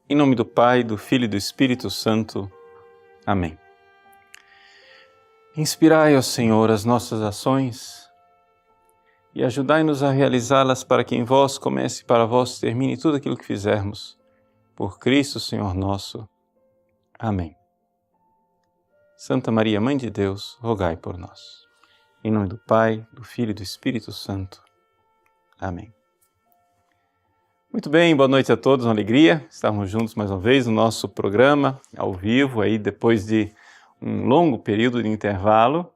Em nome do Pai, do Filho e do Espírito Santo. Amém. Inspirai, ó Senhor, as nossas ações e ajudai-nos a realizá-las para que em vós comece e para vós termine tudo aquilo que fizermos. Por Cristo, Senhor nosso. Amém. Santa Maria, Mãe de Deus, rogai por nós. Em nome do Pai, do Filho e do Espírito Santo. Amém. Muito bem, boa noite a todos, uma alegria estarmos juntos mais uma vez no nosso programa, ao vivo, aí depois de um longo período de intervalo.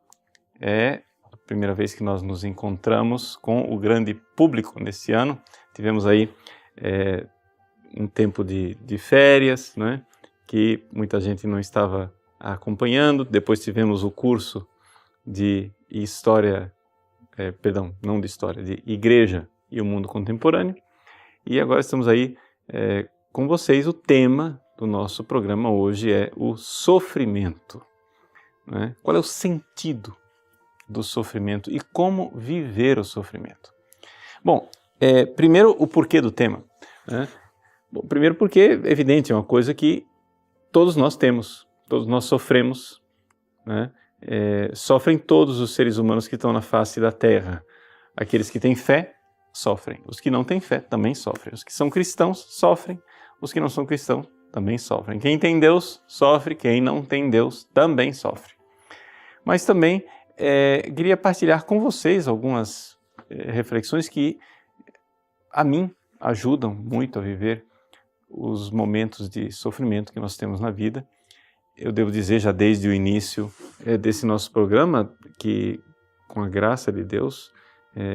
É a primeira vez que nós nos encontramos com o grande público nesse ano. Tivemos aí um tempo de férias, né, que muita gente não estava acompanhando. Depois tivemos o curso de História, não de História, de Igreja e o Mundo Contemporâneo. E agora estamos aí com vocês. O tema do nosso programa hoje é o sofrimento, né? Qual é o sentido do sofrimento e como viver o sofrimento? Bom, primeiro o porquê do tema, né? Bom, primeiro porque, é evidente, é uma coisa que todos nós temos, todos nós sofremos, né? Sofrem todos os seres humanos que estão na face da Terra. Aqueles que têm fé sofrem, os que não têm fé também sofrem, os que são cristãos sofrem, os que não são cristãos também sofrem. Quem tem Deus sofre, quem não tem Deus também sofre. Mas também queria partilhar com vocês algumas reflexões que a mim ajudam muito a viver os momentos de sofrimento que nós temos na vida. Eu devo dizer já desde o início desse nosso programa que, com a graça de Deus,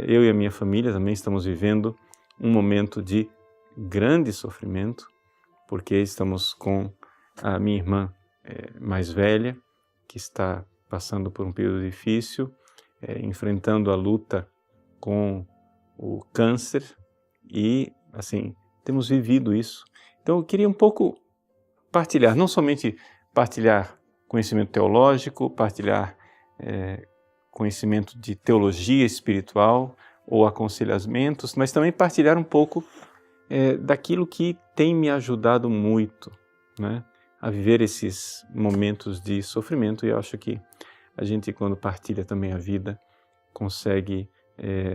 eu e a minha família também estamos vivendo um momento de grande sofrimento, porque estamos com a minha irmã mais velha, que está passando por um período difícil, enfrentando a luta com o câncer e, assim, temos vivido isso. Então eu queria um pouco partilhar, não somente partilhar conhecimento teológico, partilhar conhecimento de teologia espiritual ou aconselhamentos, mas também partilhar um pouco daquilo que tem me ajudado muito, né, a viver esses momentos de sofrimento. E eu acho que a gente, quando partilha também a vida, consegue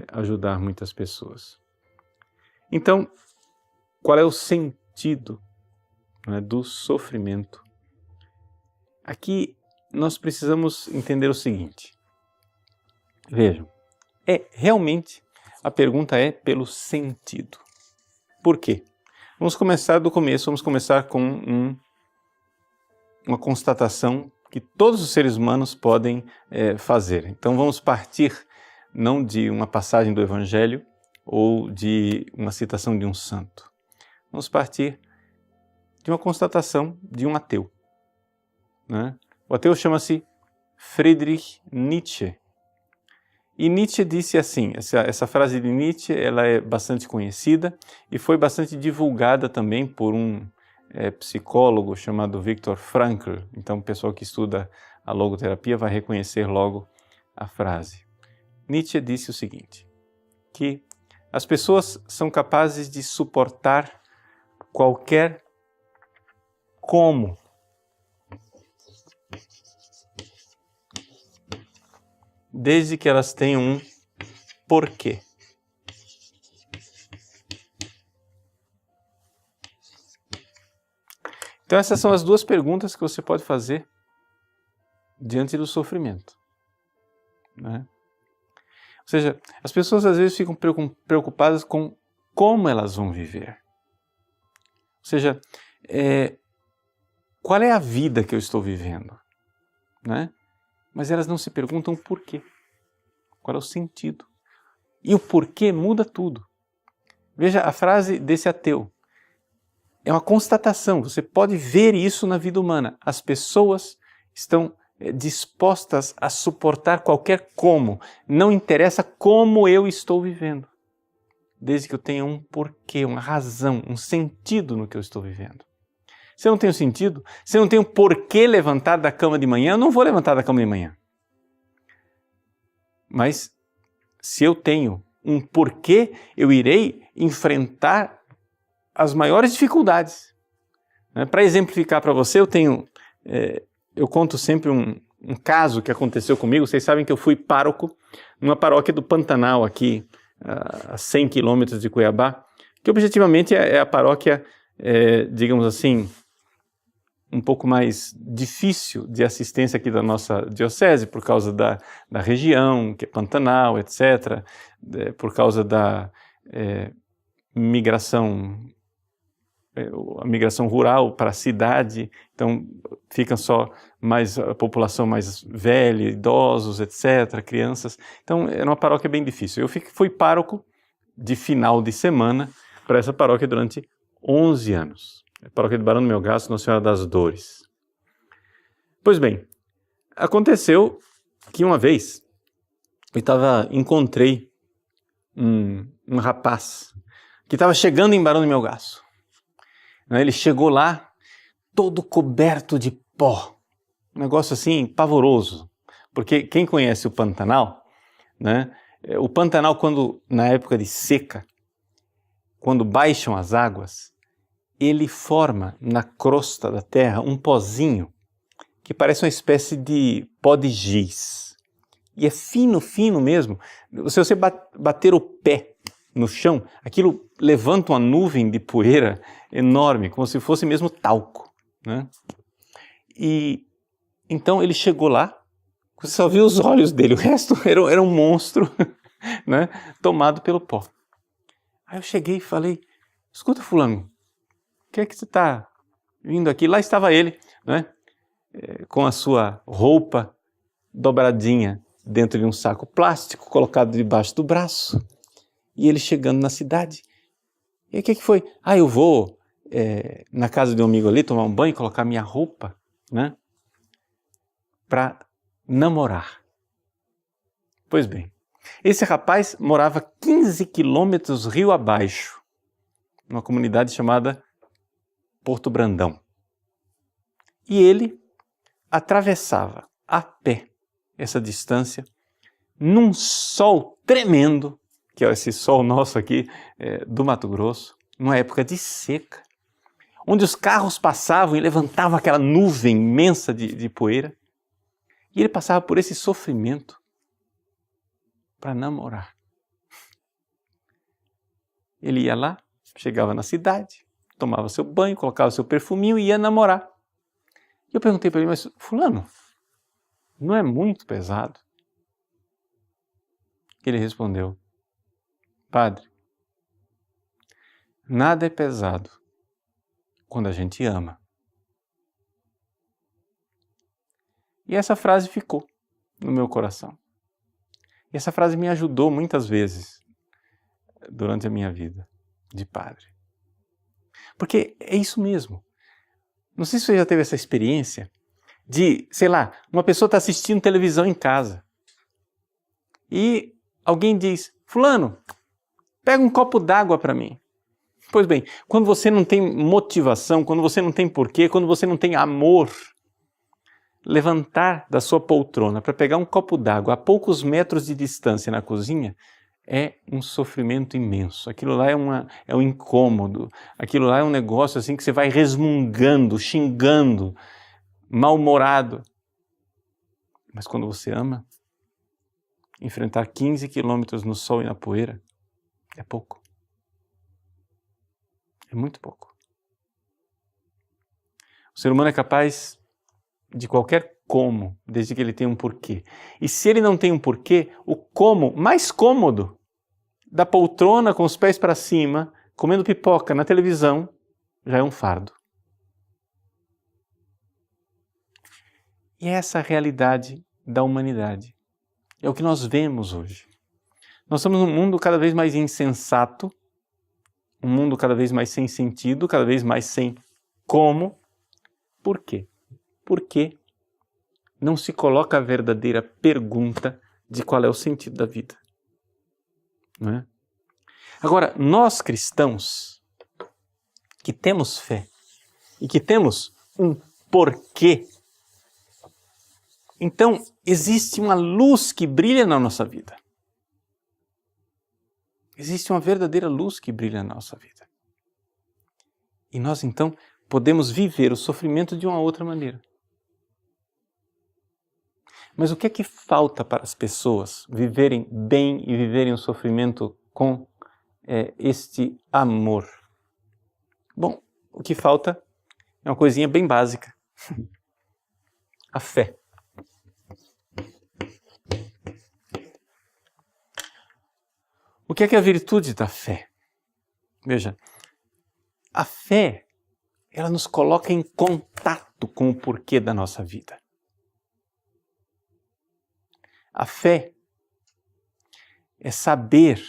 ajudar muitas pessoas. Então, qual é o sentido, né, do sofrimento? Aqui nós precisamos entender o seguinte. Vejam, realmente a pergunta é pelo sentido. Por quê? Vamos começar do começo, vamos começar com uma constatação que todos os seres humanos podem fazer. Então vamos partir não de uma passagem do Evangelho ou de uma citação de um santo. Vamos partir de uma constatação de um ateu, né? O ateu chama-se Friedrich Nietzsche. E Nietzsche disse assim, essa frase de Nietzsche ela é bastante conhecida e foi bastante divulgada também por um psicólogo chamado Viktor Frankl. Então o pessoal que estuda a logoterapia vai reconhecer logo a frase. Nietzsche disse o seguinte, que as pessoas são capazes de suportar qualquer como desde que elas tenham um porquê. Então essas são as duas perguntas que você pode fazer diante do sofrimento, né? Ou seja, as pessoas às vezes ficam preocupadas com como elas vão viver. Ou seja, qual é a vida que eu estou vivendo, né? Mas elas não se perguntam o porquê. Qual é o sentido? E o porquê muda tudo. Veja a frase desse ateu. É uma constatação, você pode ver isso na vida humana. As pessoas estão dispostas a suportar qualquer como. Não interessa como eu estou vivendo. Desde que eu tenha um porquê, uma razão, um sentido no que eu estou vivendo. Se eu não tenho sentido, se eu não tenho porquê levantar da cama de manhã, eu não vou levantar da cama de manhã. Mas se eu tenho um porquê, eu irei enfrentar as maiores dificuldades. Para exemplificar para você, eu conto sempre um caso que aconteceu comigo. Vocês sabem que eu fui pároco numa paróquia do Pantanal, aqui a 100 quilômetros de Cuiabá, que objetivamente é a paróquia, digamos assim, um pouco mais difícil de assistência aqui da nossa diocese, por causa da região, que é Pantanal, etc., por causa da migração rural para a cidade, então fica só mais a população mais velha, idosos, etc., crianças. Então era uma paróquia bem difícil. Eu fui pároco de final de semana para essa paróquia durante 11 anos. A paróquia de Barão do Melgaço, Nossa Senhora das Dores. Pois bem, aconteceu que uma vez encontrei um rapaz que estava chegando em Barão do Melgaço. Ele chegou lá todo coberto de pó, um negócio assim pavoroso, porque quem conhece o Pantanal, né? O Pantanal, quando na época de seca, quando baixam as águas, ele forma na crosta da terra um pozinho que parece uma espécie de pó de giz. E é fino, fino mesmo. Se você bater o pé no chão, aquilo levanta uma nuvem de poeira enorme, como se fosse mesmo talco, né? E então ele chegou lá, você só viu os olhos dele, o resto era um monstro, né? Tomado pelo pó. Aí eu cheguei e falei: escuta, fulano, o que é que você está vindo aqui? Lá estava ele, né? Com a sua roupa dobradinha dentro de um saco plástico, colocado debaixo do braço. E ele chegando na cidade. E o que foi? Eu vou na casa de um amigo ali tomar um banho, colocar minha roupa, né? Para namorar. Pois bem, esse rapaz morava 15 quilômetros rio abaixo, numa comunidade chamada Porto Brandão. E ele atravessava a pé essa distância num sol tremendo, que é esse sol nosso aqui do Mato Grosso, numa época de seca, onde os carros passavam e levantavam aquela nuvem imensa de poeira. E ele passava por esse sofrimento para namorar. Ele ia lá, chegava na cidade, tomava seu banho, colocava seu perfuminho e ia namorar. E eu perguntei para ele: mas fulano, não é muito pesado? Ele respondeu: padre, nada é pesado quando a gente ama. E essa frase ficou no meu coração. E essa frase me ajudou muitas vezes durante a minha vida de padre. Porque é isso mesmo. Não sei se você já teve essa experiência de, sei lá, uma pessoa está assistindo televisão em casa e alguém diz: fulano, pega um copo d'água para mim. Pois bem, quando você não tem motivação, quando você não tem porquê, quando você não tem amor, levantar da sua poltrona para pegar um copo d'água a poucos metros de distância na cozinha é um sofrimento imenso. Aquilo lá é um incômodo, aquilo lá é um negócio assim que você vai resmungando, xingando, mal-humorado. Mas quando você ama, enfrentar 15 quilômetros no sol e na poeira é pouco. É muito pouco. O ser humano é capaz de qualquer como, desde que ele tenha um porquê. E se ele não tem um porquê, o como mais cômodo, da poltrona com os pés para cima, comendo pipoca na televisão, já é um fardo. E é essa a realidade da humanidade. É o que nós vemos hoje. Nós estamos num mundo cada vez mais insensato, um mundo cada vez mais sem sentido, cada vez mais sem como. Por quê? Porque não se coloca a verdadeira pergunta de qual é o sentido da vida. Não é? Agora, nós cristãos, que temos fé e que temos um porquê, então existe uma luz que brilha na nossa vida. Existe uma verdadeira luz que brilha na nossa vida. E nós então podemos viver o sofrimento de uma outra maneira. Mas o que é que falta para as pessoas viverem bem e viverem o sofrimento com este amor? Bom, o que falta é uma coisinha bem básica. A fé. O que é a virtude da fé? Veja, a fé, ela nos coloca em contato com o porquê da nossa vida. A fé é saber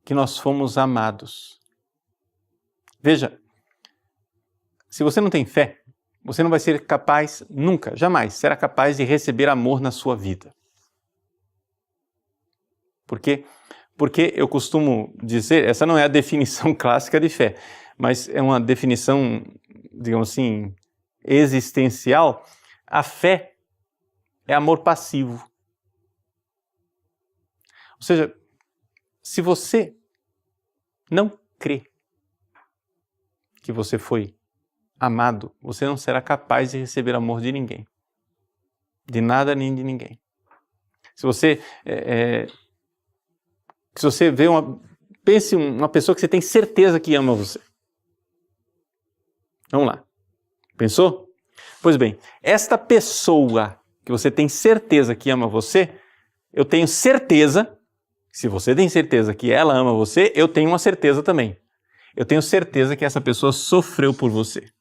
que nós fomos amados. Veja, se você não tem fé, você não vai ser capaz, nunca, jamais, será capaz de receber amor na sua vida. Por quê? Porque eu costumo dizer, essa não é a definição clássica de fé, mas é uma definição, digamos assim, existencial. A fé é amor passivo. Ou seja, se você não crê que você foi amado, você não será capaz de receber amor de ninguém. De nada nem de ninguém. Se você pense uma pessoa que você tem certeza que ama você. Vamos lá. Pensou? Pois bem, esta pessoa que você tem certeza que ama você, eu tenho certeza, se você tem certeza que ela ama você, eu tenho uma certeza também. Eu tenho certeza que essa pessoa sofreu por você.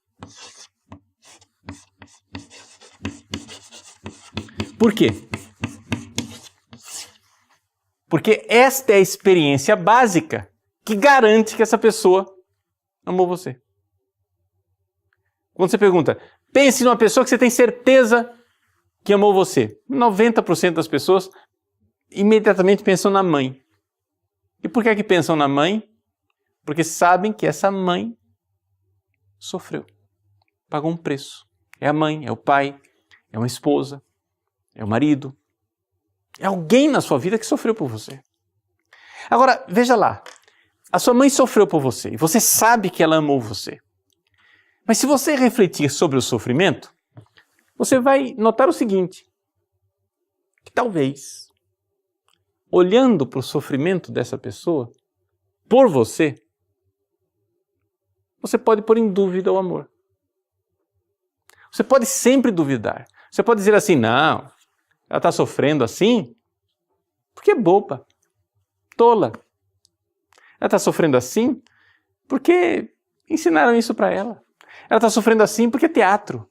Por quê? Porque esta é a experiência básica que garante que essa pessoa amou você. Quando você pergunta, pense numa pessoa que você tem certeza que amou você. 90% das pessoas imediatamente pensam na mãe. E por que pensam na mãe? Porque sabem que essa mãe sofreu, pagou um preço. É a mãe, é o pai, é uma esposa, é o marido. É alguém na sua vida que sofreu por você. Agora, veja lá, a sua mãe sofreu por você e você sabe que ela amou você. Mas se você refletir sobre o sofrimento, você vai notar o seguinte, que talvez, olhando para o sofrimento dessa pessoa, por você, você pode pôr em dúvida o amor. Você pode sempre duvidar. Você pode dizer assim, não, ela está sofrendo assim porque é boba, tola. Ela está sofrendo assim porque ensinaram isso para ela. Ela está sofrendo assim porque é teatro.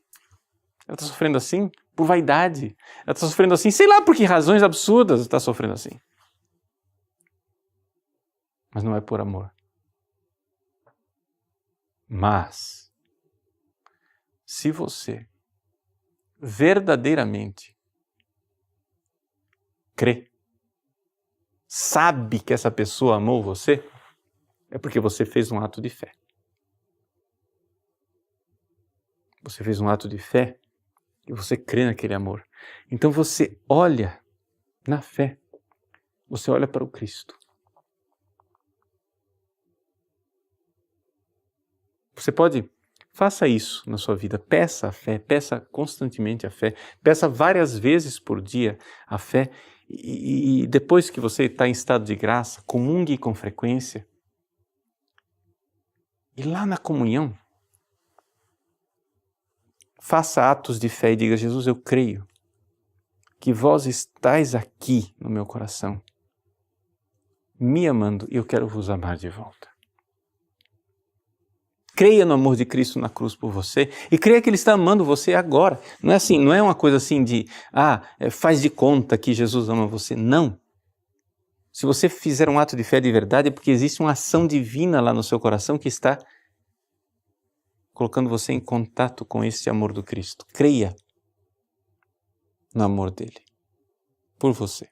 Ela está sofrendo assim por vaidade. Ela está sofrendo assim, sei lá por que razões absurdas está sofrendo assim. Mas não é por amor. Mas, se você verdadeiramente crê, sabe que essa pessoa amou você, é porque você fez um ato de fé. Você fez um ato de fé e você crê naquele amor. Então você olha na fé, você olha para o Cristo. Você pode, faça isso na sua vida, peça a fé, peça constantemente a fé, peça várias vezes por dia a fé e depois que você está em estado de graça, comungue com frequência. E lá na comunhão, faça atos de fé e diga, Jesus, eu creio que vós estáis aqui no meu coração, me amando e eu quero vos amar de volta. Creia no amor de Cristo na cruz por você e creia que Ele está amando você agora. Não é assim, não é uma coisa assim de, faz de conta que Jesus ama você. Não. Se você fizer um ato de fé de verdade é porque existe uma ação divina lá no seu coração que está colocando você em contato com esse amor do Cristo. Creia no amor dele por você.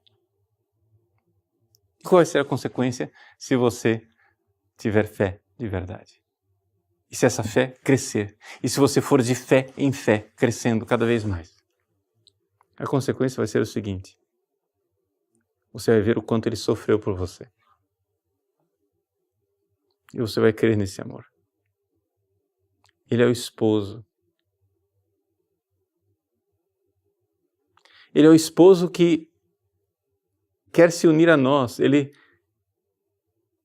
E qual vai ser a consequência se você tiver fé de verdade? E se essa fé crescer? E se você for de fé em fé, crescendo cada vez mais? A consequência vai ser o seguinte. Você vai ver o quanto ele sofreu por você. E você vai crer nesse amor. Ele é o esposo. Ele é o esposo que quer se unir a nós. Ele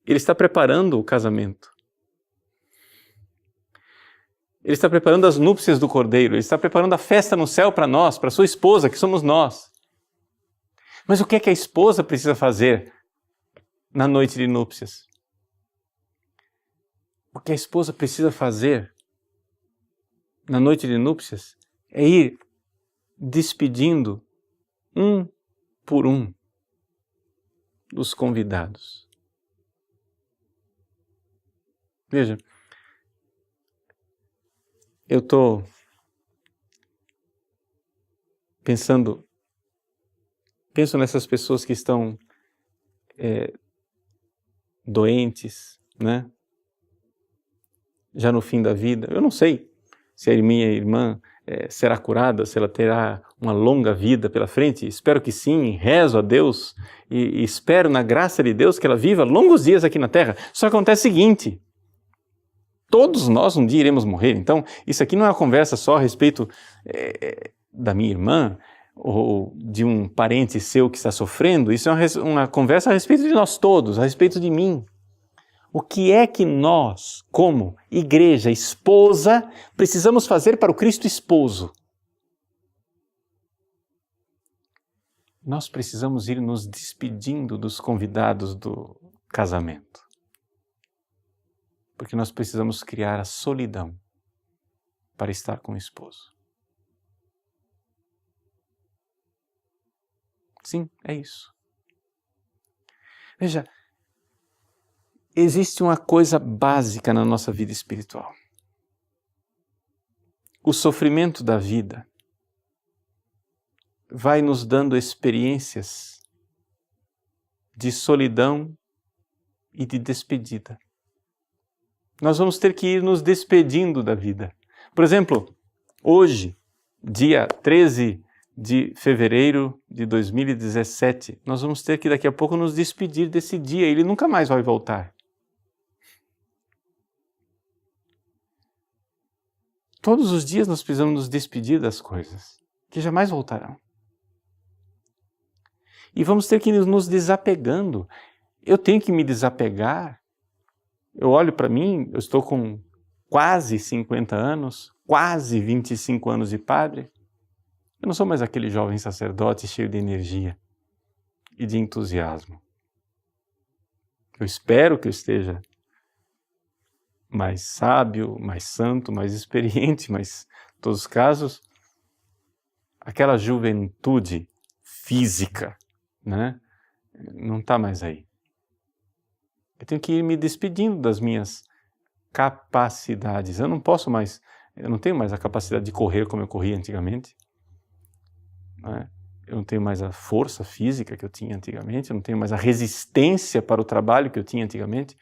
está preparando o casamento. Ele está preparando as núpcias do Cordeiro. Ele está preparando a festa no céu para nós, para sua esposa, que somos nós. Mas o que é que a esposa precisa fazer na noite de núpcias? O que a esposa precisa fazer na noite de núpcias é ir despedindo um por um dos convidados. Veja, eu estou penso nessas pessoas que estão doentes, né? Já no fim da vida. Eu não sei se a minha irmã será curada, se ela terá uma longa vida pela frente. Espero que sim, rezo a Deus e espero na graça de Deus que ela viva longos dias aqui na Terra. Só que acontece o seguinte: todos nós um dia iremos morrer. Então, isso aqui não é uma conversa só a respeito da minha irmã ou de um parente seu que está sofrendo. Isso é uma conversa a respeito de nós todos, a respeito de mim. O que é que nós, como igreja, esposa, precisamos fazer para o Cristo esposo? Nós precisamos ir nos despedindo dos convidados do casamento. Porque nós precisamos criar a solidão para estar com o esposo. Sim, é isso. Veja, existe uma coisa básica na nossa vida espiritual. O sofrimento da vida vai nos dando experiências de solidão e de despedida. Nós vamos ter que ir nos despedindo da vida. Por exemplo, hoje, dia 13 de fevereiro de 2017, nós vamos ter que daqui a pouco nos despedir desse dia. Ele nunca mais vai voltar. Todos os dias nós precisamos nos despedir das coisas que jamais voltarão. E vamos ter que ir nos desapegando. Eu tenho que me desapegar. Eu olho para mim, eu estou com quase 50 anos, quase 25 anos de padre. Eu não sou mais aquele jovem sacerdote cheio de energia e de entusiasmo. Eu espero que eu esteja mais sábio, mais santo, mais experiente, mas em todos os casos, aquela juventude física, né, não está mais aí. Eu tenho que ir me despedindo das minhas capacidades. Eu não tenho mais a capacidade de correr como eu corria antigamente. Né? Eu não tenho mais a força física que eu tinha antigamente, eu não tenho mais a resistência para o trabalho que eu tinha antigamente,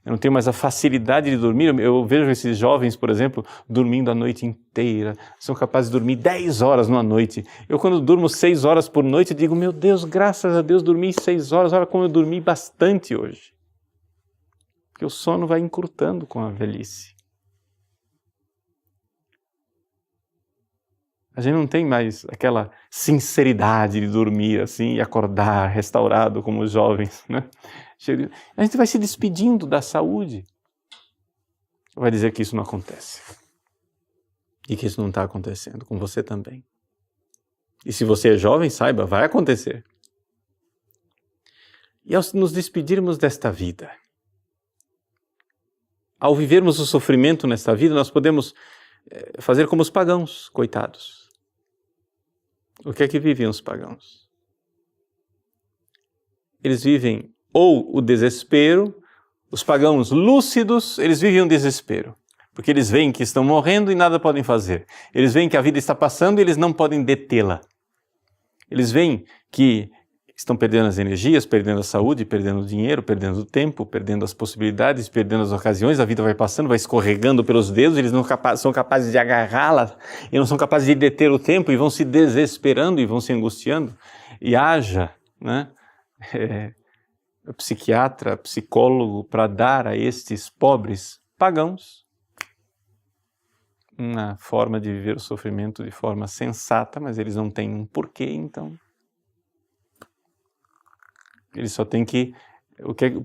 eu não tenho mais a facilidade de dormir. Eu vejo esses jovens, por exemplo, dormindo a noite inteira, são capazes de dormir 10 horas numa noite. Eu, quando durmo 6 horas por noite, digo, meu Deus, graças a Deus, dormi 6 horas, olha como eu dormi bastante hoje. Porque o sono vai encurtando com a velhice. A gente não tem mais aquela sinceridade de dormir assim e acordar restaurado como os jovens, né? A gente vai se despedindo da saúde. Vai dizer que isso não acontece. E que isso não está acontecendo com você também. E se você é jovem, saiba, vai acontecer. E ao nos despedirmos desta vida, ao vivermos o sofrimento nesta vida, nós podemos fazer como os pagãos, coitados. O que é que vivem os pagãos? Eles vivem ou o desespero, os pagãos lúcidos, eles vivem um desespero, porque eles veem que estão morrendo e nada podem fazer. Eles veem que a vida está passando e eles não podem detê-la. Eles veem que estão perdendo as energias, perdendo a saúde, perdendo o dinheiro, perdendo o tempo, perdendo as possibilidades, perdendo as ocasiões, a vida vai passando, vai escorregando pelos dedos, eles não são capazes de agarrá-la, e não são capazes de deter o tempo, e vão se desesperando e vão se angustiando. E haja, né, psiquiatra, psicólogo, para dar a estes pobres pagãos uma forma de viver o sofrimento de forma sensata, mas eles não têm um porquê, então eles só têm que...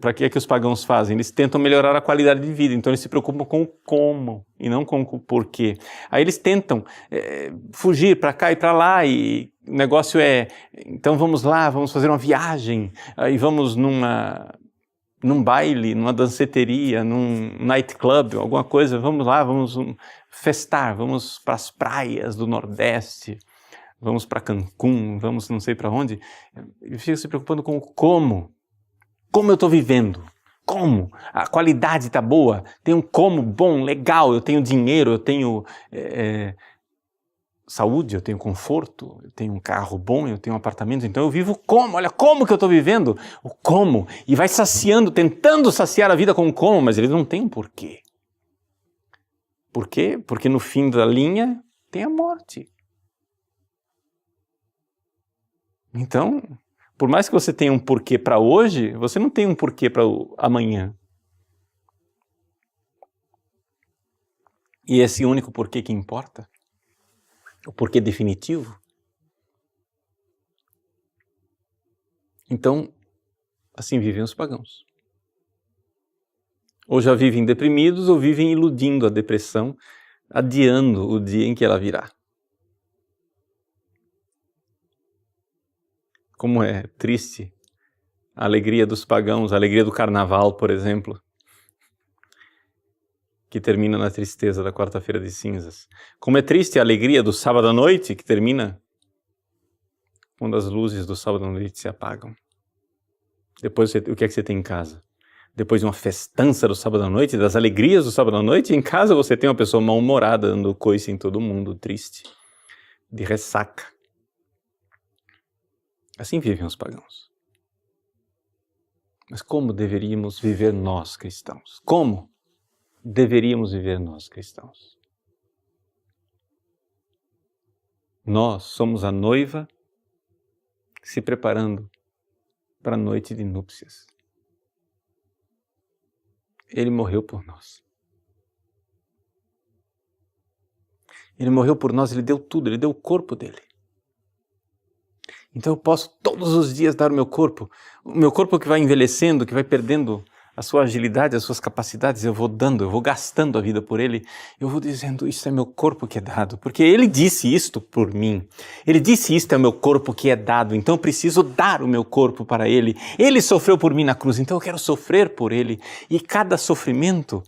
Para que é que os pagãos fazem? Eles tentam melhorar a qualidade de vida, então eles se preocupam com o como e não com o porquê. Aí eles tentam fugir para cá e para lá, e o negócio é, então vamos lá, vamos fazer uma viagem, aí vamos num baile, numa danceteria, num nightclub, alguma coisa, vamos lá, vamos festar, vamos para as praias do Nordeste, vamos para Cancún, vamos não sei para onde, e fica se preocupando com o como. Como eu estou vivendo? Como? A qualidade está boa? Tem um como bom, legal, eu tenho dinheiro, eu tenho saúde, eu tenho conforto, eu tenho um carro bom, eu tenho um apartamento, então eu vivo como? Olha como que eu estou vivendo? O como. E vai saciando, tentando saciar a vida com o como, mas eles não têm um porquê. Por quê? Porque no fim da linha tem a morte. Então... por mais que você tenha um porquê para hoje, você não tem um porquê para amanhã. E esse único porquê que importa, o porquê definitivo. Então, assim vivem os pagãos. Ou já vivem deprimidos, ou vivem iludindo a depressão, adiando o dia em que ela virá. Como é triste a alegria dos pagãos, a alegria do carnaval, por exemplo, que termina na tristeza da quarta-feira de cinzas. Como é triste a alegria do sábado à noite, que termina quando as luzes do sábado à noite se apagam. Depois, o que é que você tem em casa? Depois de uma festança do sábado à noite, das alegrias do sábado à noite, em casa você tem uma pessoa mal-humorada, dando coice em todo mundo, triste, de ressaca. Assim vivem os pagãos. Mas como deveríamos viver nós, cristãos? Como deveríamos viver nós, cristãos? Nós somos a noiva se preparando para a noite de núpcias. Ele morreu por nós. Ele morreu por nós, ele deu tudo, ele deu o corpo dele. Então eu posso todos os dias dar o meu corpo que vai envelhecendo, que vai perdendo a sua agilidade, as suas capacidades, eu vou dando, eu vou gastando a vida por ele, eu vou dizendo, isso é meu corpo que é dado, porque ele disse isto por mim, ele disse isto é meu corpo que é dado, então eu preciso dar o meu corpo para ele, ele sofreu por mim na cruz, então eu quero sofrer por ele, e cada sofrimento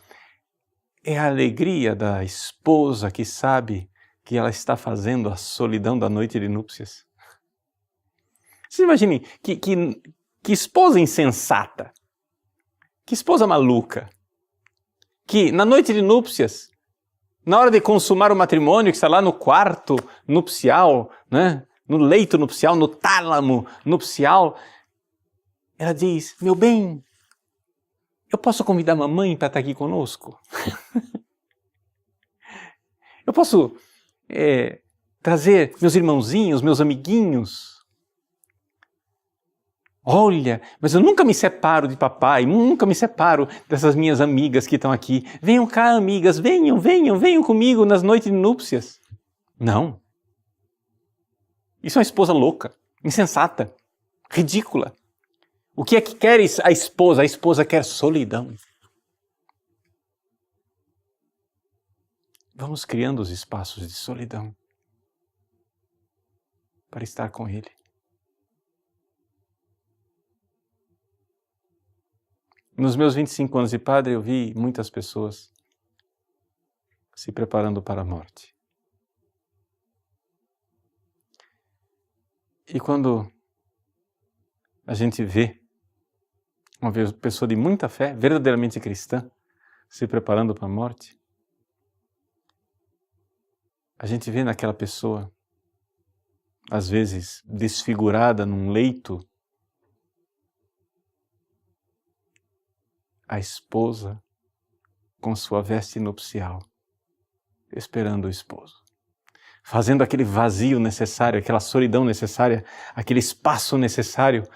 é a alegria da esposa que sabe que ela está fazendo a solidão da noite de núpcias. Vocês imaginem, que esposa insensata, que esposa maluca, que na noite de núpcias, na hora de consumar o matrimônio, que está lá no quarto nupcial, né, no leito nupcial, no tálamo nupcial, ela diz, meu bem, eu posso convidar a mamãe para estar aqui conosco? Eu posso trazer meus irmãozinhos, meus amiguinhos? Olha, mas eu nunca me separo de papai, nunca me separo dessas minhas amigas que estão aqui. Venham cá, amigas, venham comigo nas noites de núpcias. Não. Isso é uma esposa louca, insensata, ridícula. O que é que quer a esposa? A esposa quer solidão. Vamos criando os espaços de solidão para estar com ele. Nos meus 25 anos de padre, eu vi muitas pessoas se preparando para a morte. E quando a gente vê uma pessoa de muita fé, verdadeiramente cristã, se preparando para a morte, a gente vê naquela pessoa, às vezes desfigurada num leito, a esposa com sua veste nupcial, esperando o esposo, fazendo aquele vazio necessário, aquela solidão necessária, aquele espaço necessário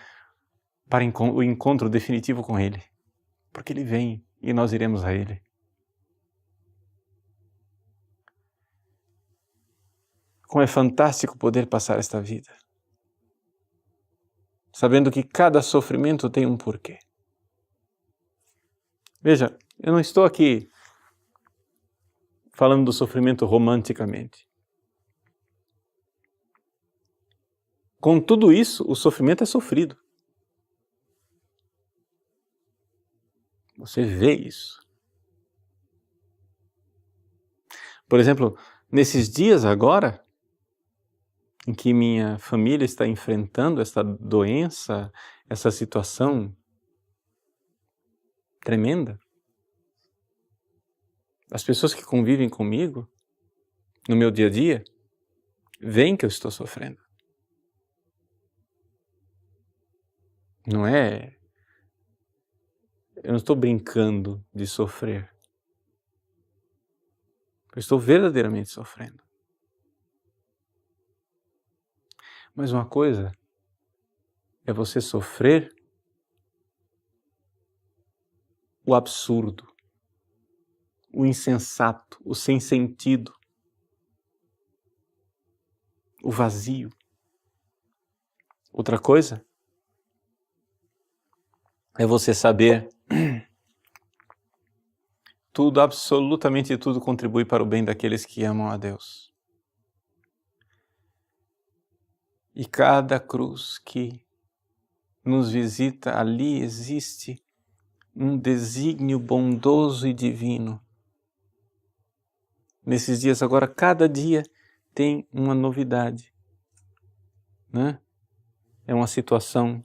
para o encontro definitivo com ele, porque ele vem e nós iremos a ele. Como é fantástico poder passar esta vida, sabendo que cada sofrimento tem um porquê. Veja, eu não estou aqui falando do sofrimento romanticamente. Com tudo isso, o sofrimento é sofrido. Você vê isso. Por exemplo, nesses dias agora, em que minha família está enfrentando essa doença, essa situação tremenda, as pessoas que convivem comigo, no meu dia a dia, veem que eu estou sofrendo. Não é... Eu não estou brincando de sofrer. Eu estou verdadeiramente sofrendo. Mas uma coisa é você sofrer o absurdo, o insensato, o sem sentido, o vazio. Outra coisa é você saber tudo, absolutamente tudo contribui para o bem daqueles que amam a Deus. E cada cruz que nos visita, ali existe um desígnio bondoso e divino. Nesses dias agora, cada dia tem uma novidade, né? É uma situação,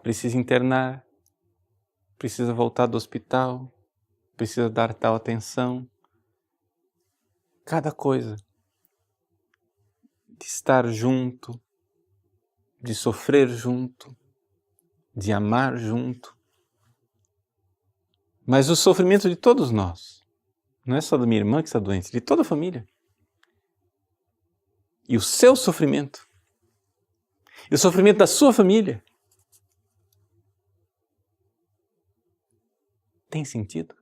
precisa internar, precisa voltar do hospital, precisa dar tal atenção. Cada coisa. De estar junto, de sofrer junto, de amar junto. Mas o sofrimento de todos nós, não é só da minha irmã que está doente, de toda a família. E o seu sofrimento, e o sofrimento da sua família, tem sentido?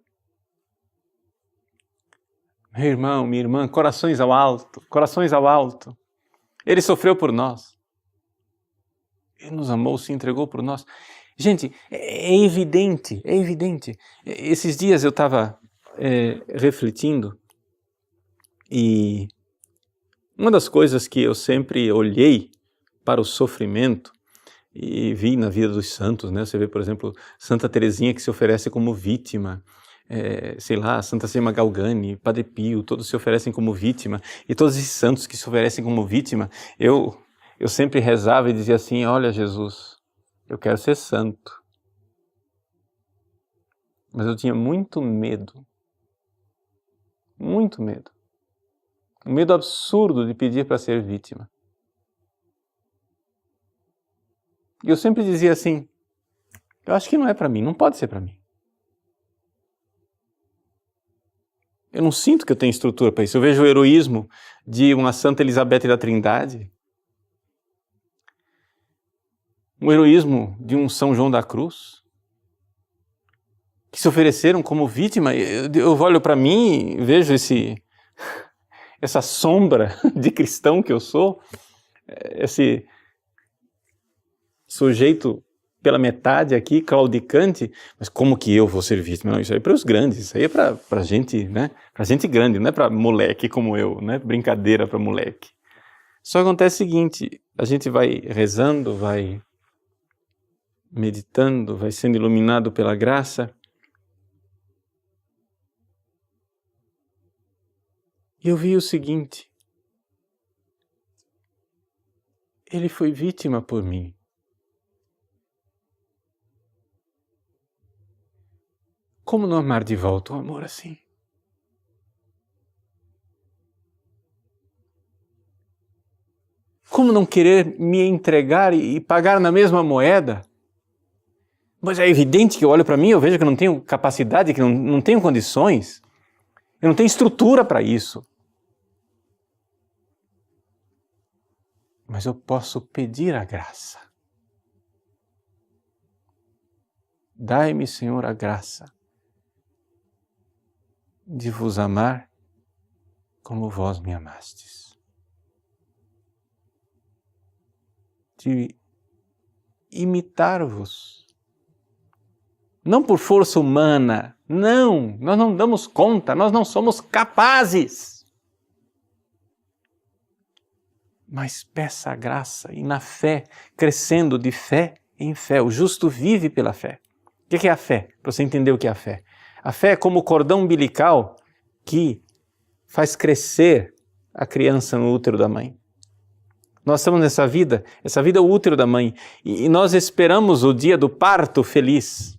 Meu irmão, minha irmã, corações ao alto, corações ao alto. Ele sofreu por nós. Ele nos amou, se entregou por nós. Gente, é evidente, é evidente. Esses dias eu estava refletindo e uma das coisas que eu sempre olhei para o sofrimento e vi na vida dos santos, né? Você vê, por exemplo, Santa Teresinha que se oferece como vítima, sei lá, Santa Sema Galgani, Padre Pio, todos se oferecem como vítima, e todos esses santos que se oferecem como vítima, eu sempre rezava e dizia assim: olha, Jesus, eu quero ser santo. Mas eu tinha muito medo. Muito medo. Um medo absurdo de pedir para ser vítima. E eu sempre dizia assim: eu acho que não é para mim, não pode ser para mim. Eu não sinto que eu tenho estrutura para isso. Eu vejo o heroísmo de uma Santa Elizabeth da Trindade, o heroísmo de um São João da Cruz, que se ofereceram como vítima. Eu olho para mim e vejo essa sombra de cristão que eu sou, esse sujeito pela metade aqui, claudicante, mas como que eu vou ser vítima? Não, isso aí é para os grandes, isso aí é para gente, né? Para gente grande, não é para moleque como eu, não é brincadeira para moleque. Só acontece o seguinte: a gente vai rezando, vai meditando, vai sendo iluminado pela graça, e eu vi o seguinte: ele foi vítima por mim. Como não amar de volta um amor assim? Como não querer me entregar e pagar na mesma moeda? Mas é evidente que eu olho para mim e eu vejo que eu não tenho capacidade, que não tenho condições. Eu não tenho estrutura para isso. Mas eu posso pedir a graça. Dai-me, Senhor, a graça de vos amar como vós me amastes. de imitar-vos. Não por força humana, não, nós não damos conta, nós não somos capazes. Mas peça a graça e na fé, crescendo de fé em fé. O justo vive pela fé. O que é a fé? Para você entender o que é a fé. A fé é como o cordão umbilical que faz crescer a criança no útero da mãe. Nós estamos nessa vida, essa vida é o útero da mãe, e nós esperamos o dia do parto feliz.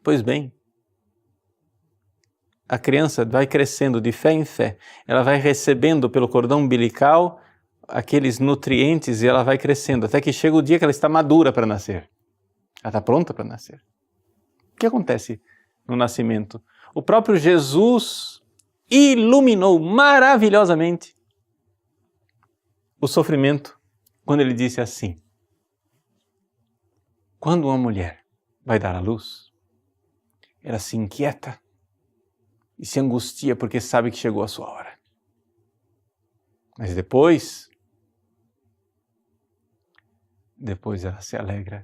Pois bem, a criança vai crescendo de fé em fé, ela vai recebendo pelo cordão umbilical aqueles nutrientes e ela vai crescendo, até que chega o dia que ela está madura para nascer. Ela está pronta para nascer. O que acontece no nascimento? O próprio Jesus iluminou maravilhosamente o sofrimento quando ele disse assim: quando uma mulher vai dar à luz, ela se inquieta e se angustia porque sabe que chegou a sua hora. Mas depois ela se alegra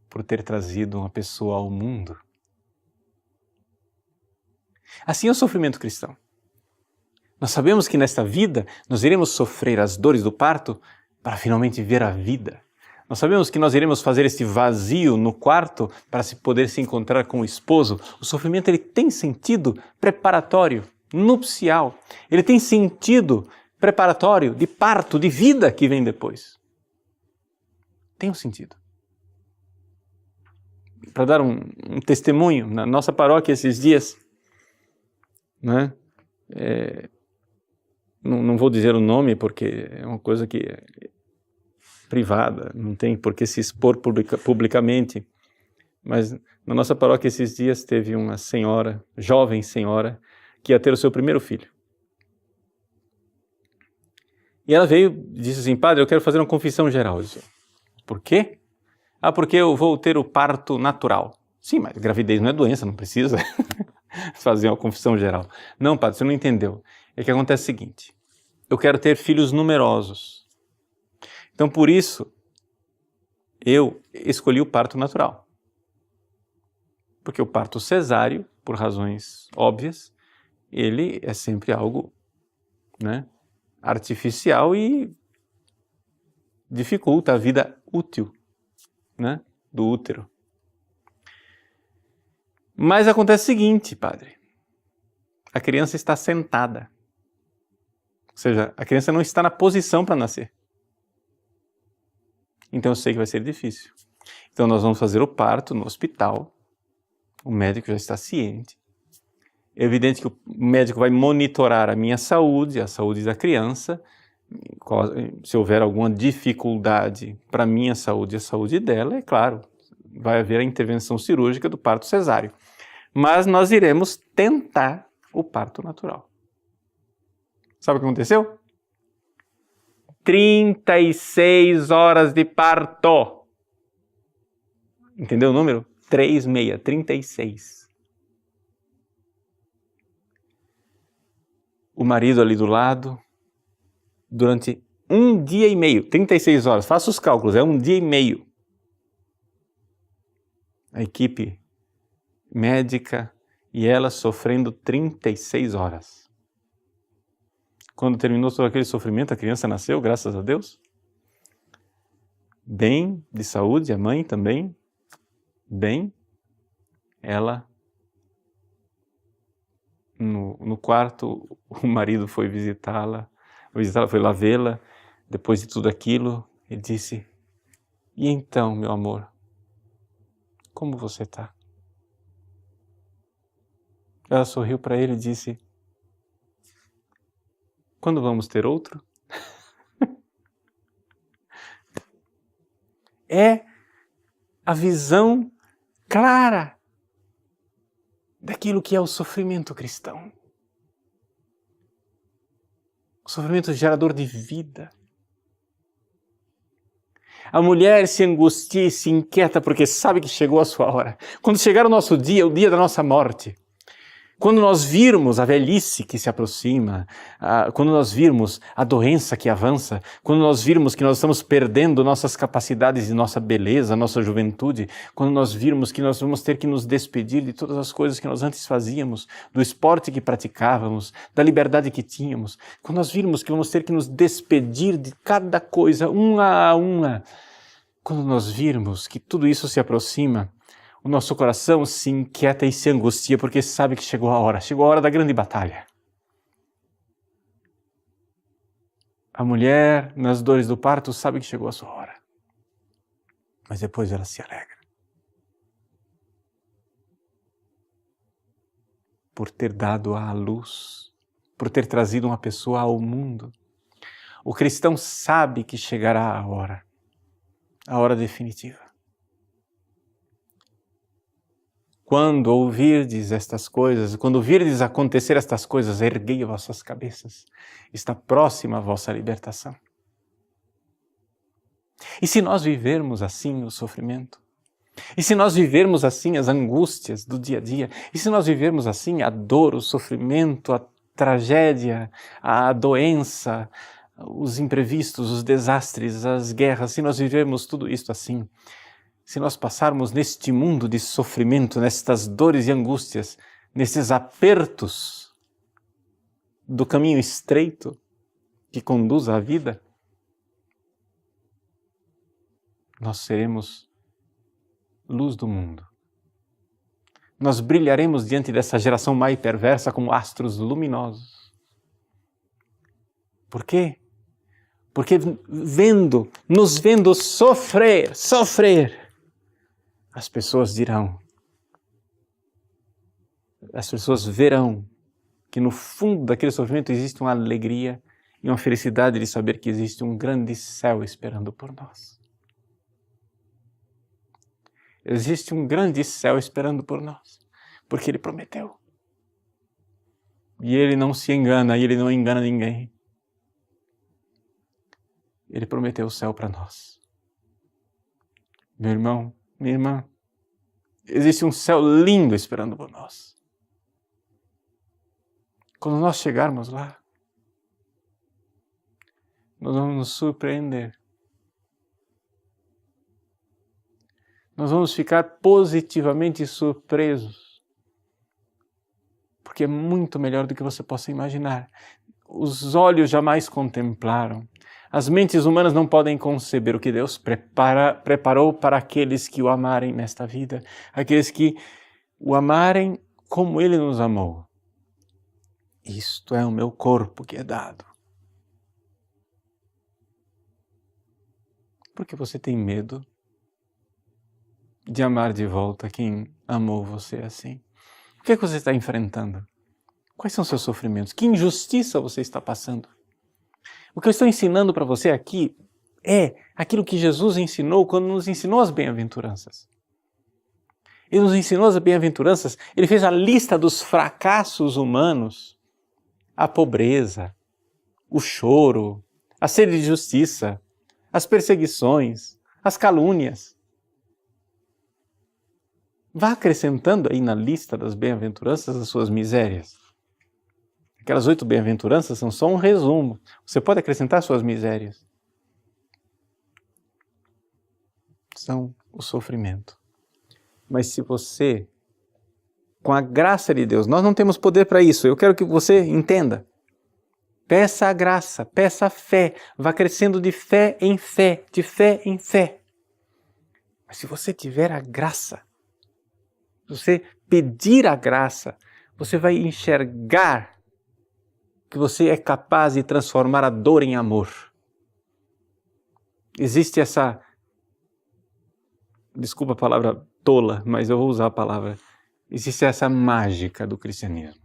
por ter trazido uma pessoa ao mundo. Assim é o sofrimento cristão. Nós sabemos que nesta vida nós iremos sofrer as dores do parto para finalmente ver a vida. Nós sabemos que nós iremos fazer este vazio no quarto para poder se encontrar com o esposo. O sofrimento ele tem sentido preparatório, nupcial. Ele tem sentido preparatório de parto, de vida que vem depois. Tem um sentido. Para dar um testemunho, na nossa paróquia esses dias, né? Não vou dizer o nome porque é uma coisa que é privada, não tem por que se expor publicamente, mas na nossa paróquia esses dias teve uma senhora, jovem senhora, que ia ter o seu primeiro filho. E ela veio e disse assim: padre, eu quero fazer uma confissão geral. Eu disse: por quê? Porque eu vou ter o parto natural. Sim, mas gravidez não é doença, não precisa fazer uma confissão geral. Não, padre, você não entendeu. É que acontece o seguinte: eu quero ter filhos numerosos. Então, por isso, eu escolhi o parto natural. Porque o parto cesáreo, por razões óbvias, ele é sempre algo, né, artificial e dificulta a vida útil, né, do útero. Mas acontece o seguinte, padre: a criança está sentada. Ou seja, a criança não está na posição para nascer. Então eu sei que vai ser difícil. Então nós vamos fazer o parto no hospital. O médico já está ciente. É evidente que o médico vai monitorar a minha saúde, a saúde da criança. Se houver alguma dificuldade para a minha saúde e a saúde dela, é claro, vai haver a intervenção cirúrgica do parto cesáreo. Mas nós iremos tentar o parto natural. Sabe o que aconteceu? 36 horas de parto. Entendeu o número? 36. O marido ali do lado, durante 1 dia e meio, 36 horas, faça os cálculos, é 1 dia e meio. A equipe médica e ela sofrendo 36 horas. Quando terminou todo aquele sofrimento, a criança nasceu, graças a Deus. Bem de saúde, a mãe também. Bem, ela no quarto, o marido foi visitá-la, foi lá vê-la. Depois de tudo aquilo, ele disse: e então, meu amor, como você está? Ela sorriu para ele e disse: quando vamos ter outro? É a visão clara daquilo que é o sofrimento cristão. O sofrimento gerador de vida. A mulher se angustia e se inquieta porque sabe que chegou a sua hora. Quando chegar o nosso dia, o dia da nossa morte, Quando nós virmos a velhice que se aproxima, quando nós virmos a doença que avança, quando nós virmos que nós estamos perdendo nossas capacidades e nossa beleza, nossa juventude, quando nós virmos que nós vamos ter que nos despedir de todas as coisas que nós antes fazíamos, do esporte que praticávamos, da liberdade que tínhamos, quando nós virmos que vamos ter que nos despedir de cada coisa, uma a uma, quando nós virmos que tudo isso se aproxima, o nosso coração se inquieta e se angustia porque sabe que chegou a hora da grande batalha. A mulher, nas dores do parto, sabe que chegou a sua hora, mas depois ela se alegra por ter dado à luz, por ter trazido uma pessoa ao mundo. O cristão sabe que chegará a hora definitiva. Quando ouvirdes estas coisas, quando virdes acontecer estas coisas, erguei vossas cabeças. Está próxima a vossa libertação. E se nós vivermos assim o sofrimento? E se nós vivermos assim as angústias do dia a dia? E se nós vivermos assim a dor, o sofrimento, a tragédia, a doença, os imprevistos, os desastres, as guerras, se nós vivermos tudo isto assim, se nós passarmos neste mundo de sofrimento, nestas dores e angústias, nesses apertos do caminho estreito que conduz à vida, nós seremos luz do mundo. Nós brilharemos diante dessa geração má e perversa como astros luminosos. Por quê? Porque nos vendo sofrer, as pessoas verão que no fundo daquele sofrimento existe uma alegria e uma felicidade de saber que existe um grande céu esperando por nós. Existe um grande céu esperando por nós, porque Ele prometeu. E Ele não se engana, e Ele não engana ninguém. Ele prometeu o céu para nós. Meu irmão, minha irmã, existe um céu lindo esperando por nós. Quando nós chegarmos lá, nós vamos nos surpreender. Nós vamos ficar positivamente surpresos, porque é muito melhor do que você possa imaginar. Os olhos jamais contemplaram. As mentes humanas não podem conceber o que Deus preparou para aqueles que o amarem nesta vida, aqueles que o amarem como Ele nos amou. Isto é o meu corpo que é dado. Por que você tem medo de amar de volta quem amou você assim? O que é que você está enfrentando? Quais são seus sofrimentos? Que injustiça você está passando? O que eu estou ensinando para você aqui é aquilo que Jesus ensinou quando nos ensinou as bem-aventuranças. Ele nos ensinou as bem-aventuranças, Ele fez a lista dos fracassos humanos, a pobreza, o choro, a sede de justiça, as perseguições, as calúnias. Vá acrescentando aí na lista das bem-aventuranças as suas misérias. Aquelas 8 bem-aventuranças são só um resumo. Você pode acrescentar suas misérias. São o sofrimento. Mas se você, com a graça de Deus, nós não temos poder para isso, eu quero que você entenda. Peça a graça, peça a fé, vá crescendo de fé em fé, de fé em fé. Mas se você tiver a graça, se você pedir a graça, você vai enxergar que você é capaz de transformar a dor em amor. Existe essa, desculpa a palavra tola, mas eu vou usar a palavra, existe essa mágica do cristianismo.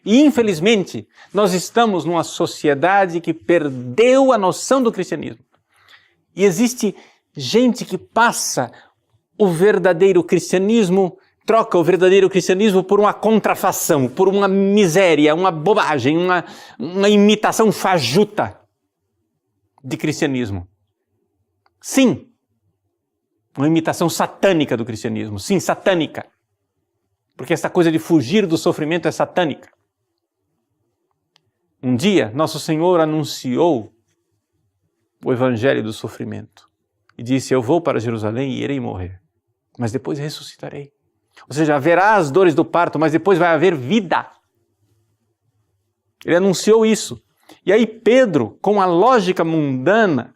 E infelizmente, nós estamos numa sociedade que perdeu a noção do cristianismo. E existe gente que passa o verdadeiro cristianismo, troca o verdadeiro cristianismo por uma contrafação, por uma miséria, uma bobagem, uma imitação fajuta de cristianismo. Sim, uma imitação satânica do cristianismo. Sim, satânica. Porque essa coisa de fugir do sofrimento é satânica. Um dia, Nosso Senhor anunciou o evangelho do sofrimento e disse: eu vou para Jerusalém e irei morrer, mas depois ressuscitarei. Ou seja, haverá as dores do parto, mas depois vai haver vida. Ele anunciou isso. E aí Pedro, com a lógica mundana,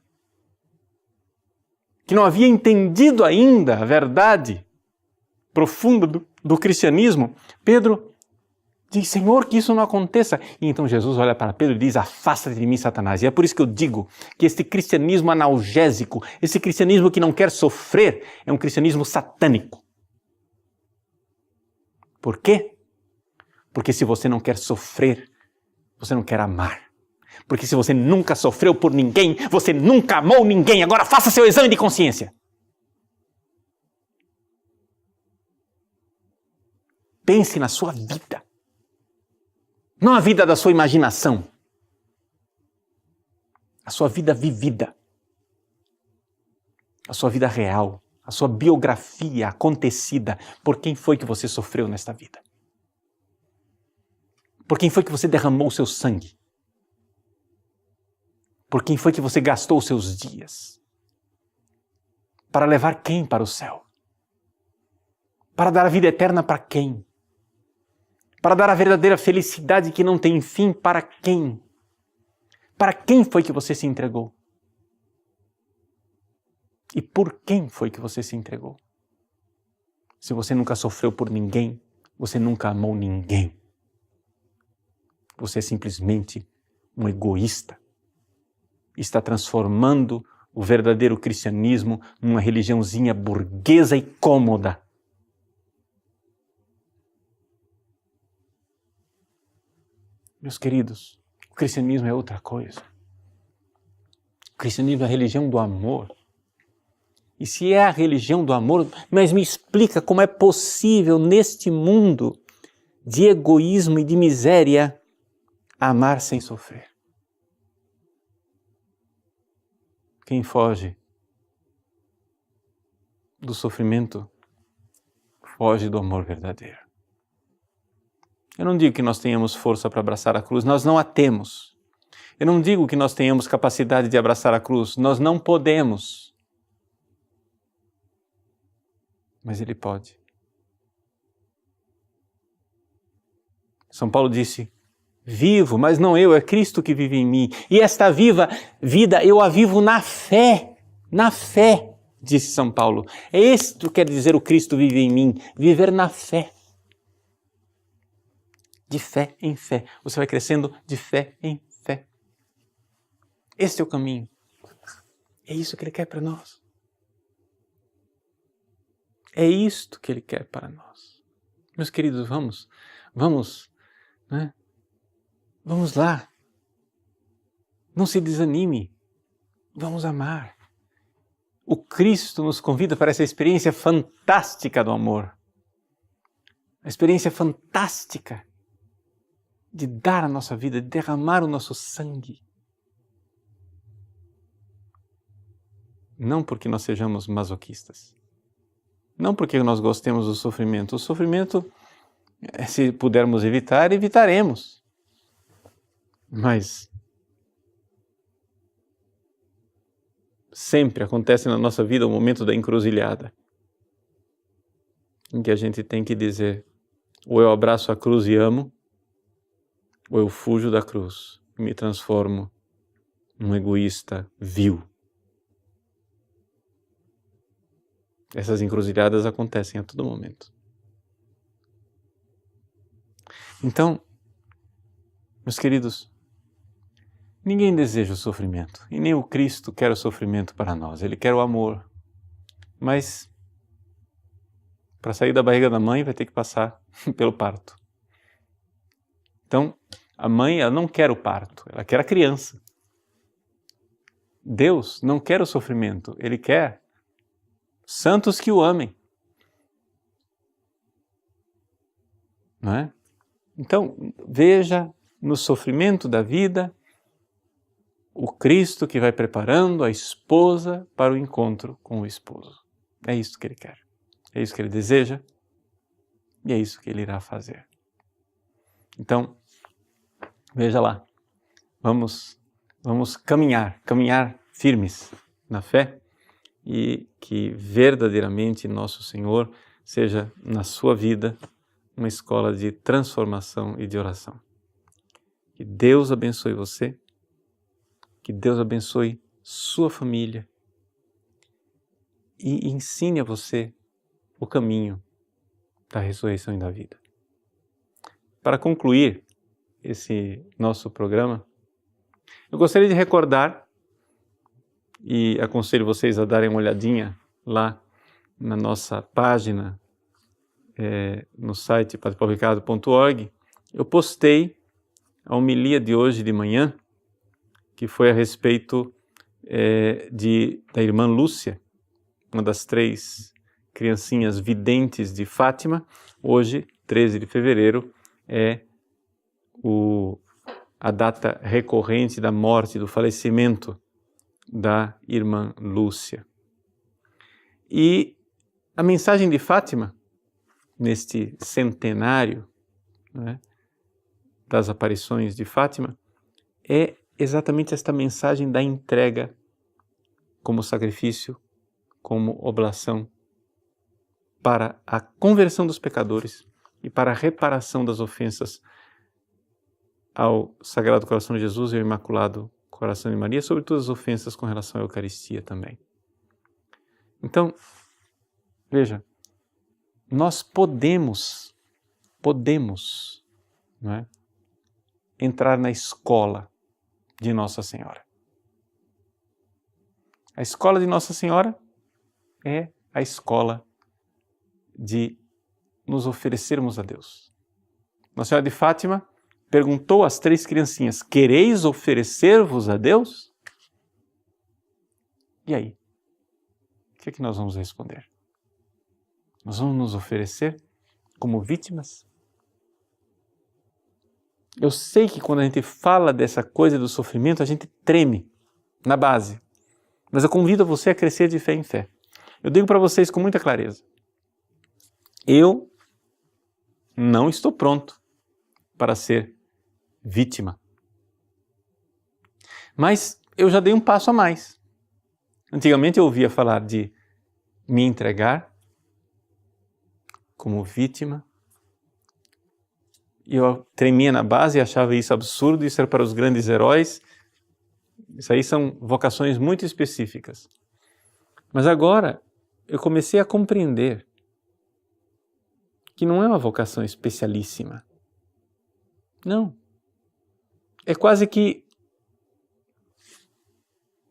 que não havia entendido ainda a verdade profunda do cristianismo, Pedro diz: Senhor, que isso não aconteça. E então Jesus olha para Pedro e diz: afasta-te de mim, Satanás. E é por isso que eu digo que este cristianismo analgésico, esse cristianismo que não quer sofrer, é um cristianismo satânico. Por quê? Porque se você não quer sofrer, você não quer amar. Porque se você nunca sofreu por ninguém, você nunca amou ninguém. Agora faça seu exame de consciência. Pense na sua vida. Não a vida da sua imaginação. A sua vida vivida. A sua vida real. A sua biografia acontecida. Por quem foi que você sofreu nesta vida? Por quem foi que você derramou o seu sangue? Por quem foi que você gastou os seus dias? Para levar quem para o céu? Para dar a vida eterna para quem? Para dar a verdadeira felicidade que não tem fim para quem? Para quem foi que você se entregou? E por quem foi que você se entregou? Se você nunca sofreu por ninguém, você nunca amou ninguém. Você é simplesmente um egoísta. Está transformando o verdadeiro cristianismo numa religiãozinha burguesa e cômoda. Meus queridos, o cristianismo é outra coisa. O cristianismo é a religião do amor. E se é a religião do amor, mas me explica como é possível neste mundo de egoísmo e de miséria amar sem sofrer. Quem foge do sofrimento, foge do amor verdadeiro. Eu não digo que nós tenhamos força para abraçar a cruz, nós não a temos. Eu não digo que nós tenhamos capacidade de abraçar a cruz, nós não podemos. Mas Ele pode. São Paulo disse: vivo, mas não eu, é Cristo que vive em mim. E esta viva vida eu a vivo na fé. Na fé, disse São Paulo. É isto que quer dizer o Cristo vive em mim. Viver na fé. De fé em fé. Você vai crescendo de fé em fé. Este é o caminho. É isso que Ele quer para nós. É isto que Ele quer para nós. Meus queridos, vamos, né? Vamos lá. Não se desanime. Vamos amar. O Cristo nos convida para essa experiência fantástica do amor. A experiência fantástica de dar a nossa vida, de derramar o nosso sangue. Não porque nós sejamos masoquistas. Não porque nós gostemos do sofrimento. O sofrimento, se pudermos evitar, evitaremos. Mas sempre acontece na nossa vida o momento da encruzilhada, em que a gente tem que dizer: ou eu abraço a cruz e amo, ou eu fujo da cruz e me transformo num egoísta vil. Essas encruzilhadas acontecem a todo momento. Então, meus queridos, ninguém deseja o sofrimento, e nem o Cristo quer o sofrimento para nós. Ele quer o amor. Mas, para sair da barriga da mãe, vai ter que passar pelo parto. Então, a mãe, ela não quer o parto, ela quer a criança. Deus não quer o sofrimento, Ele quer santos que o amem. Não é? Então, veja no sofrimento da vida o Cristo que vai preparando a esposa para o encontro com o esposo. É isso que Ele quer. É isso que Ele deseja. E é isso que Ele irá fazer. Então, veja lá, vamos caminhar firmes na fé e que verdadeiramente Nosso Senhor seja na sua vida uma escola de transformação e de oração. Que Deus abençoe você, que Deus abençoe sua família e ensine a você o caminho da ressurreição e da vida. Para concluir esse nosso programa, eu gostaria de recordar, e aconselho vocês a darem uma olhadinha lá na nossa página, no site padrepaulricardo.org, eu postei a homilia de hoje de manhã, que foi a respeito da irmã Lúcia, uma das 3 criancinhas videntes de Fátima. Hoje, 13 de fevereiro, é a data recorrente da morte, do falecimento da irmã Lúcia. E a mensagem de Fátima, neste centenário, né, das aparições de Fátima, é exatamente esta mensagem da entrega como sacrifício, como oblação, para a conversão dos pecadores e para a reparação das ofensas ao Sagrado Coração de Jesus e ao Imaculado Coração de Maria, sobretudo as ofensas com relação à Eucaristia também. Então, veja, nós podemos, não é, entrar na escola de Nossa Senhora. A escola de Nossa Senhora é a escola de nos oferecermos a Deus. Nossa Senhora de Fátima perguntou às 3 criancinhas: quereis oferecer-vos a Deus? E aí? O que é que nós vamos responder? Nós vamos nos oferecer como vítimas? Eu sei que quando a gente fala dessa coisa do sofrimento, a gente treme na base. Mas eu convido você a crescer de fé em fé. Eu digo para vocês com muita clareza: eu não estou pronto para ser vítima. Mas eu já dei um passo a mais. Antigamente eu ouvia falar de me entregar como vítima. E eu tremia na base e achava isso absurdo, isso era para os grandes heróis. Isso aí são vocações muito específicas. Mas agora eu comecei a compreender que não é uma vocação especialíssima. Não. É quase que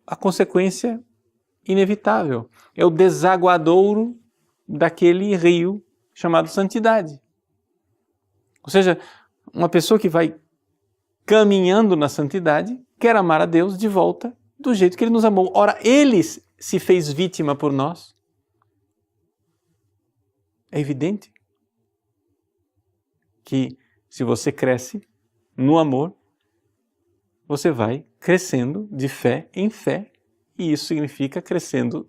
a consequência inevitável. É o desaguadouro daquele rio chamado santidade. Ou seja, uma pessoa que vai caminhando na santidade quer amar a Deus de volta do jeito que Ele nos amou. Ora, Ele se fez vítima por nós. É evidente que se você cresce no amor, você vai crescendo de fé em fé, e isso significa crescendo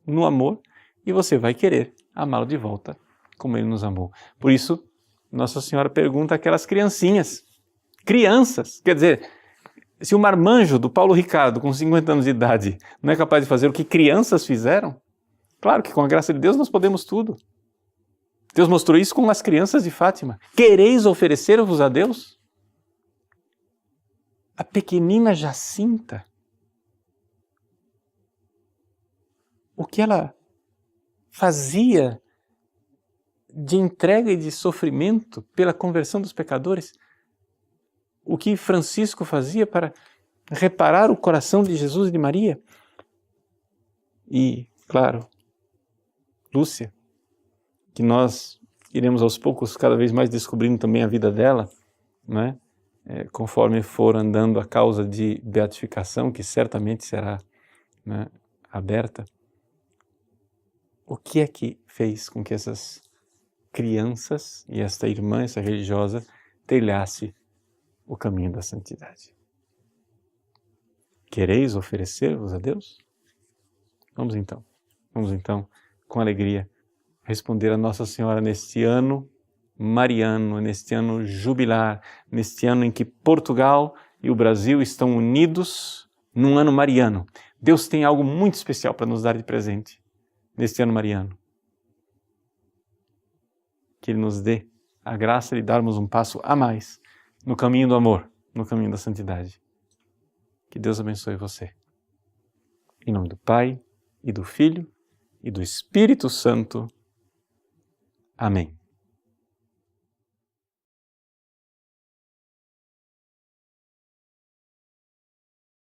no amor, e você vai querer amá-lo de volta como Ele nos amou. Por isso, Nossa Senhora pergunta àquelas criancinhas, quer dizer, se o marmanjo do Paulo Ricardo, com 50 anos de idade, não é capaz de fazer o que crianças fizeram, claro que com a graça de Deus nós podemos tudo. Deus mostrou isso com as crianças de Fátima. Quereis oferecer-vos a Deus? A pequenina Jacinta, o que ela fazia de entrega e de sofrimento pela conversão dos pecadores, o que Francisco fazia para reparar o coração de Jesus e de Maria, e, claro, Lúcia, que nós iremos aos poucos cada vez mais descobrindo também a vida dela, né? Conforme for andando a causa de beatificação, que certamente será, né, aberta. O que é que fez com que essas crianças e esta irmã, essa religiosa, trilhasse o caminho da santidade? Quereis oferecer-vos a Deus? Vamos então, com alegria, responder a Nossa Senhora neste ano mariano, neste ano jubilar, neste ano em que Portugal e o Brasil estão unidos num ano mariano. Deus tem algo muito especial para nos dar de presente neste ano mariano. Que Ele nos dê a graça de darmos um passo a mais no caminho do amor, no caminho da santidade. Que Deus abençoe você. Em nome do Pai, e do Filho, e do Espírito Santo. Amém.